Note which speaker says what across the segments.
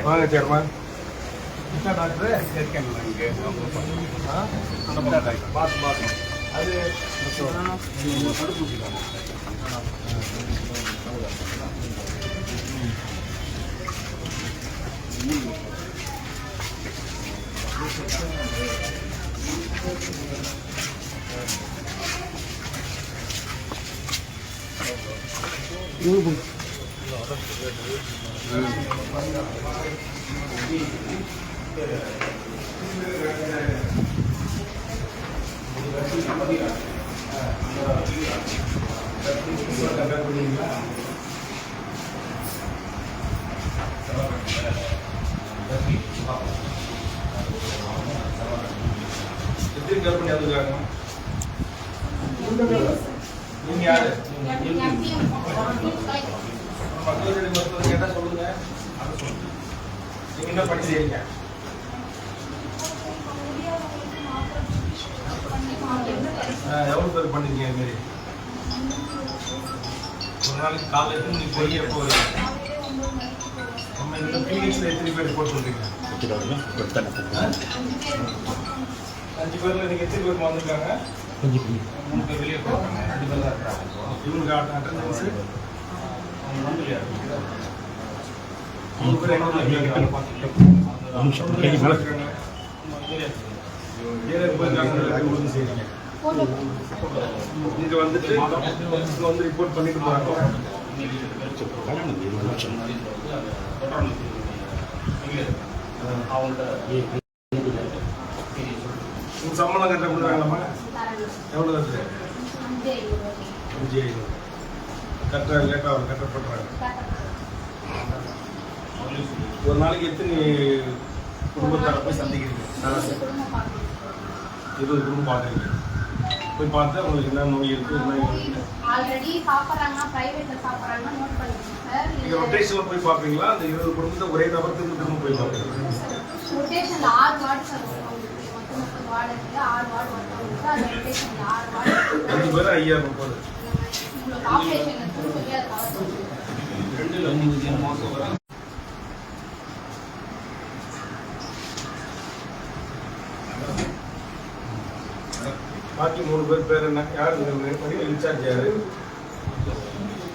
Speaker 1: வாங்க chairman. Doctor இருக்கேன் இங்கே பார்த்து அது தடுப்பூசி தான். நீங்க யாரு? மக்களுடைய மருத்துவர் கேட்டா சொல்லுங்க. நீங்க என்ன படிக்கிறீங்க? எவ்வளவு பேர் பண்ணிருக்கீங்க? இது மாதிரி ஒரு நாளைக்கு காலையில நீங்க போய் எப்போ நம்ம இந்த கிளினிக்ஸ்ல எத்தனை பேர் போட்டு சொல்றீங்க? 5 பேர்ல நீங்க எத்தனை பேர் வந்திருக்காங்க? 3 பேர் வெளியே போறாங்க, 2 பேர் தான் இருக்காங்க. இவங்களுக்கு அட்டெண்டன்ஸ் வந்து 3 பேர் எங்க இருக்காங்க? இங்க வந்துட்டு வந்து ரிப்போர்ட் பண்ணிட்டு போறாங்க. சம்பளம் கட்ட கொடுக்குறாங்களாம்மா? எவ்வளோ கட்டுற? 5,500 கட்டுற லேட்டாக அவர் கட்ட பண்ணுறாங்க. ஒரு நாளைக்கு எத்தனை குடும்பத்தார போய் சந்திக்கிறீங்க? 20 குடும்பம் பார்க்குறீங்க. போய் பார்த்து அவங்களுக்கு என்ன நோய் இருக்குது, என்ன இருக்குது.
Speaker 2: ஆல்ரெடி சாப்பிட்றாங்கன்னா பிரைவேட்ல சாப்பிட்றாங்கன்னா நோட் பண்ணிக்கோங்க சார்.
Speaker 1: நீங்கள் ரொட்டேஷனில் போய் பார்ப்பீங்களா? அந்த 20 குடும்பத்தை ஒரே நபர் திரும்ப போய் பார்ப்பீங்களா?
Speaker 2: ரொட்டேஷனில் 6 வார்டு சார் மொத்தம் 30 வார்டு இருக்குது. 6 வார்டு ஒருத்தவங்களுக்கு அது ரொட்டேஷனில் 6 வார்டு
Speaker 1: 5 பேர் 5,030.
Speaker 2: உங்களுக்கு ஆப்ரேஷன் இருக்குன்னு சொல்லி அது கவர் பண்ணுங்க.
Speaker 1: பாக்கி 3 பேர் பேர் என்ன? யார் இன்சார்ஜ் யாரு?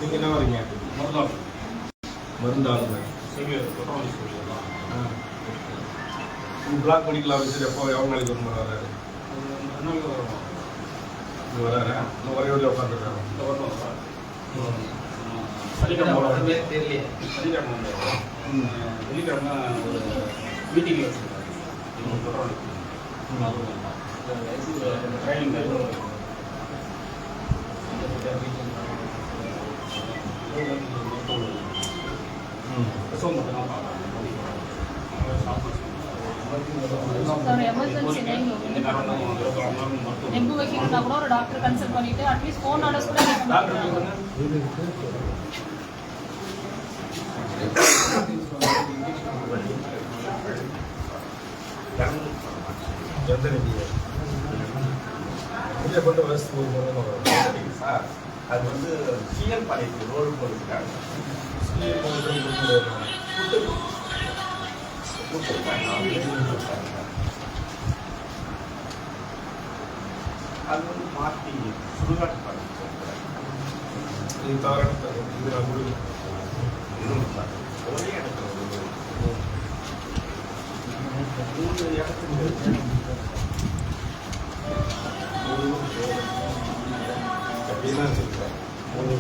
Speaker 1: நீங்க என்ன வரீங்க? மருந்தாளுங்க. பிளாக் மெடிக்கல் ஆஃபீஸர் எப்போ எவ்வளோ நாளைக்கு ஒரு முறை வராரு? இது வராரு? இன்னும் ஒரே ஒரு உட்காந்துருக்காங்க.
Speaker 3: வெள்ளிக்கிழமை ஒரு மீட்டிங் வச்சுருக்காங்க. ட்ரைனிங்
Speaker 4: எமர்ஜென்சி நெம்பு வைக்கணும்னா கூட ஒரு டாக்டர் கன்சல்ட் பண்ணிட்டு அட்லீஸ்ட் ஃபோன் ஆர்டர்ஸ் கூட
Speaker 3: சார் அது வந்து சிஎல் பாலிசி ரோல் போட்டுருக்காங்க. அது வந்து மாற்றி சுடுகாட்டு பாலிசி
Speaker 1: இது தவறான இது நான் கொடுக்குறேன்.
Speaker 3: ஒரே இடத்துல 3 இடத்துல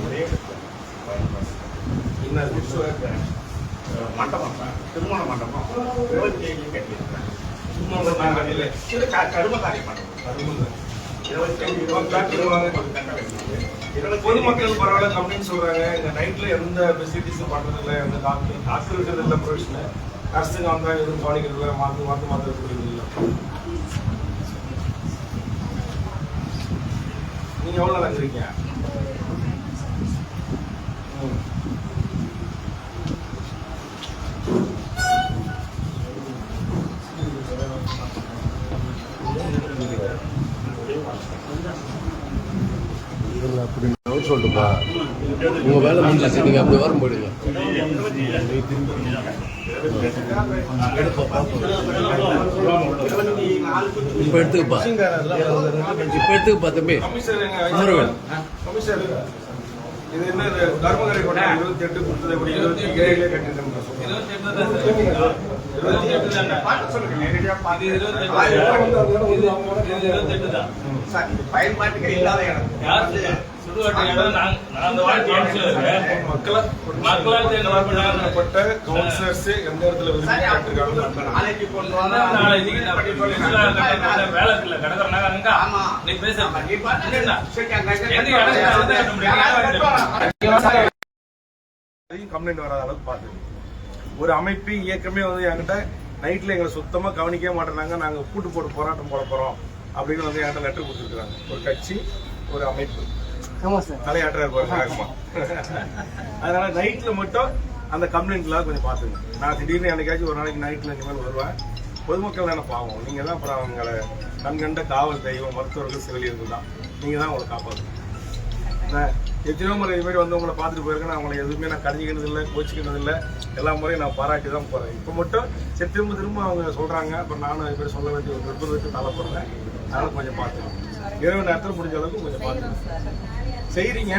Speaker 3: ஒரே மண்டபம் திருமண மண்டபம் 27 கட்டியிருக்கிறேன். கருமக்காரி மண்டபம் 27
Speaker 1: பொதுமக்கள் பரவாயில்ல கம்ப்ளைண்ட் சொல்றாங்க. இந்த நைட்ல எந்த ஃபெசிலிட்டிஸும் பண்றது இல்லை, எந்த டாக்டர் இருக்கிறது இல்லை, ப்ரொஃபஷனல் நர்ஸுங்க வந்தா எதுவும் கவனிக்கிறது இல்லை, மாற்ற இல்லை. நீங்க எவ்வளவு நாள் இருக்கீங்க? இதில் அப்படி
Speaker 5: போட்டு சொல்லிட்டுப்பா உங்கள் வேலை முடியல நீங்கள் அப்படி வரும் போயிடுங்க இப்போ எடுத்துக்கப்பா தம்பி
Speaker 1: கமிஷனர் இது என்ன தர்மகரை கொண்ட 28 கொடுத்தது எப்படி 27 கட்டிட்டோம்
Speaker 3: பயன்பாட்டுக்கு இல்லாத இடம்
Speaker 1: மக்களால் தேர்ந்தெடுக்கப்பட்ட கவுன்சிலர்ஸ் எந்த இடத்துல
Speaker 3: நாளைக்கு கொண்டு
Speaker 1: கம்ப்ளைண்ட் வராத அளவுக்கு பார்த்து ஒரு அமைப்பு இயக்கமே வந்து என்கிட்ட நைட்ல எங்களை சுத்தமா கவனிக்கவே மாட்டேறாங்க, நாங்க கூட்டு போட்டு போராட்டம் போட போறோம் அப்படின்னு வந்து என்கிட்ட லெட்டர் கொடுத்துருக்காங்க. ஒரு கட்சி ஒரு அமைப்பு தலையாற்ற இருப்பாங்க. அதனால நைட்ல மட்டும் அந்த கம்ப்ளைண்ட்லாம் கொஞ்சம் பாத்துங்க. நான் திடீர்னு என்னைக்காச்சும் ஒரு நாளைக்கு நைட்ல இனிமேல் வருவேன். பொதுமக்கள் தானே பாவம், நீங்க தான் அப்புறம் அவங்களை கண்கண்ட காவல் தெய்வம், மருத்துவர்கள், செவிலியர்கள் தான், நீங்க தான் அவங்களை காப்பாற்றணும். எத்தனையோ முறை இது மாதிரி வந்து உங்களை பார்த்துட்டு போயிருக்கேன். நான் அவங்களை எதுவுமே நான் கடிஞ்சிக்கிறது இல்லை, கோச்சிக்கிறது இல்லை, எல்லா முறையும் நான் பாராட்டி தான் போறேன். இப்போ மட்டும் சரி திரும்ப அவங்க சொல்றாங்க, அப்புறம் நானும் இது மாதிரி சொல்ல வேண்டிய ஒரு நிர்பந்தத்துக்கு தள்ளப்படுறேன். அதனால கொஞ்சம் பார்த்துக்கணும். இரவு நேரத்தில் முடிஞ்ச அளவுக்கு கொஞ்சம் பார்த்துக்கணும். செய்றீங்க,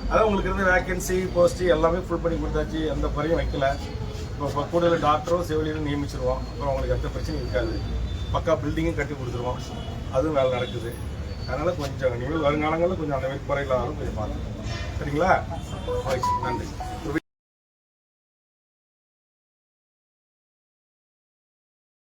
Speaker 1: அதான் உங்களுக்கு இருந்த வேகன்சி போஸ்ட் எல்லாமே ஃபுல் பண்ணி கொடுத்தாச்சு, எந்த குறையும் வைக்கல. இப்போ கூடுதல் டாக்டரும் செவிலியரும் நியமிச்சிருவோம். அப்புறம் உங்களுக்கு எந்த பிரச்சனையும் இருக்காது. பக்கா பில்டிங்கும் கட்டி கொடுத்துருவோம், அதுவும் வேலை நடக்குது. அதனால கொஞ்சம் இனிமேல் வருங்காலங்களில் கொஞ்சம் அந்த மாதிரி குறைகளாலும் கொஞ்சம் பார்த்துக்கணும். சரிங்களா? நன்றி.